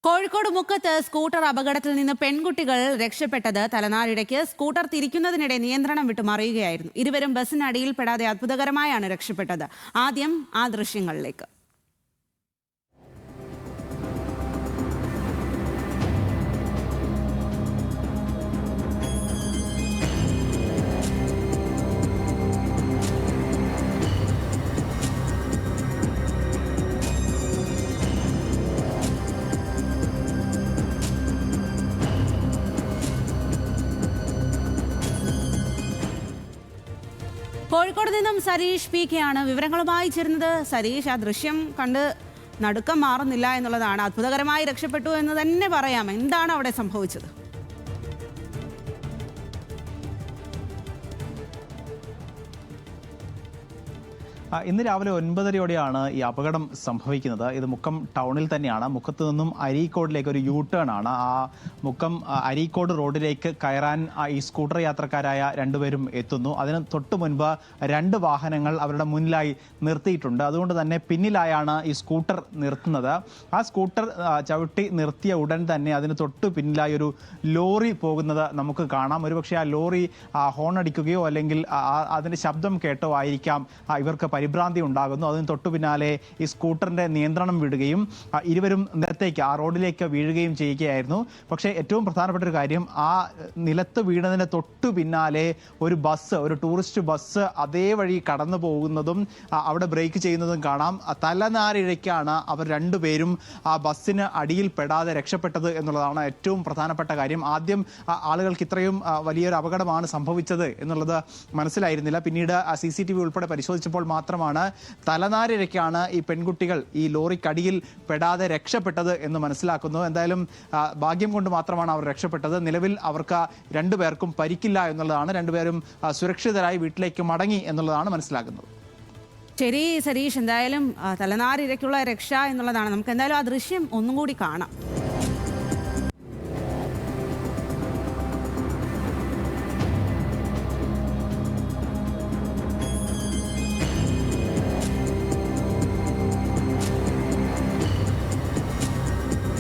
കോഴിക്കോട് മുക്കത്ത് സ്കൂട്ടർ അപകടത്തിൽ നിന്ന് പെൺകുട്ടികൾ രക്ഷപ്പെട്ടത് തലനാരിഴയ്ക്ക് സ്കൂട്ടർ തിരിക്കുന്നതിനിടെ നിയന്ത്രണം വിട്ടു മറിയുകയായിരുന്നു. ഇരുവരും ബസ്സിനടിയിൽപ്പെടാതെ അത്ഭുതകരമായാണ് രക്ഷപ്പെട്ടത്. ആദ്യം ആ ദൃശ്യങ്ങളിലേക്ക്. കോഴിക്കോട് നിന്നും സരീഷ് പി കെ ആണ് വിവരങ്ങളുമായി ചേരുന്നത്. സരീഷ്, ആ ദൃശ്യം കണ്ട് നടുക്കം മാറുന്നില്ല എന്നുള്ളതാണ്. അത്ഭുതകരമായി രക്ഷപ്പെട്ടു എന്ന് തന്നെ പറയാം. എന്താണ് അവിടെ സംഭവിച്ചത്? ഇന്ന് രാവിലെ 9:30യോടെയാണ് ഈ അപകടം സംഭവിക്കുന്നത്. ഇത് മുക്കം ടൗണിൽ തന്നെയാണ്. മുക്കത്ത് നിന്നും അരീക്കോടിലേക്ക് ഒരു യു ടേൺ ആണ്. ആ മുക്കം അരീക്കോട് റോഡിലേക്ക് കയറാൻ ഈ സ്കൂട്ടർ യാത്രക്കാരായ രണ്ടുപേരും എത്തുന്നു. അതിന് തൊട്ടു മുൻപ് രണ്ട് വാഹനങ്ങൾ അവരുടെ മുന്നിലായി നിർത്തിയിട്ടുണ്ട്. അതുകൊണ്ട് തന്നെ പിന്നിലായാണ് ഈ സ്കൂട്ടർ നിർത്തുന്നത്. ആ സ്കൂട്ടർ ചവിട്ടി നിർത്തിയ ഉടൻ തന്നെ അതിന് തൊട്ടു പിന്നിലായി ഒരു ലോറി പോകുന്നത് നമുക്ക് കാണാം. ഒരുപക്ഷെ ആ ലോറി ഹോൺ അടിക്കുകയോ അല്ലെങ്കിൽ അതിൻ്റെ ശബ്ദം കേട്ടോ ആയിരിക്കാം ഇവർക്ക് പരിഭ്രാന്തി ഉണ്ടാകുന്നു. അതിന് തൊട്ടു പിന്നാലെ ഈ സ്കൂട്ടറിന്റെ നിയന്ത്രണം വിടുകയും ഇരുവരും നിലത്തേക്ക് ആ റോഡിലേക്ക് വീഴുകയും ചെയ്യുകയായിരുന്നു. പക്ഷേ ഏറ്റവും പ്രധാനപ്പെട്ട ഒരു കാര്യം, ആ നിലത്ത് വീണതിന് തൊട്ടു പിന്നാലെ ഒരു ബസ്, ഒരു ടൂറിസ്റ്റ് ബസ് അതേ വഴി കടന്നു പോകുന്നതും അവിടെ ബ്രേക്ക് ചെയ്യുന്നതും കാണാം. തലനാരിഴയ്ക്കാണ് അവർ രണ്ടുപേരും ആ ബസ്സിന് അടിയിൽ പെടാതെ രക്ഷപ്പെട്ടത് എന്നുള്ളതാണ് ഏറ്റവും പ്രധാനപ്പെട്ട കാര്യം. ആദ്യം ആളുകൾക്ക് ഇത്രയും വലിയൊരു അപകടമാണ് സംഭവിച്ചത് എന്നുള്ളത് മനസ്സിലായിരുന്നില്ല. പിന്നീട് CCTV ഉൾപ്പെടെ പരിശോധിച്ചപ്പോൾ മാത്രമാണ് തലനാരിഴയ്ക്കാണ് ഈ പെൺകുട്ടികൾ ഈ ലോറിക്കടിയിൽ പെടാതെ രക്ഷപ്പെട്ടത് എന്ന് മനസ്സിലാക്കുന്നു. എന്തായാലും ഭാഗ്യം കൊണ്ട് മാത്രമാണ് അവർ രക്ഷപ്പെട്ടത്. നിലവിൽ അവർക്ക് രണ്ടുപേർക്കും പരിക്കില്ല എന്നുള്ളതാണ്. രണ്ടുപേരും സുരക്ഷിതരായി വീട്ടിലേക്ക് മടങ്ങി എന്നുള്ളതാണ് മനസ്സിലാക്കുന്നത്. ശരി സരീഷ്, എന്തായാലും തലനാരിഴയ്ക്കുള്ള രക്ഷ എന്നുള്ളതാണ്. നമുക്ക് എന്തായാലും ആ ദൃശ്യം ഒന്നും കൂടി കാണാം.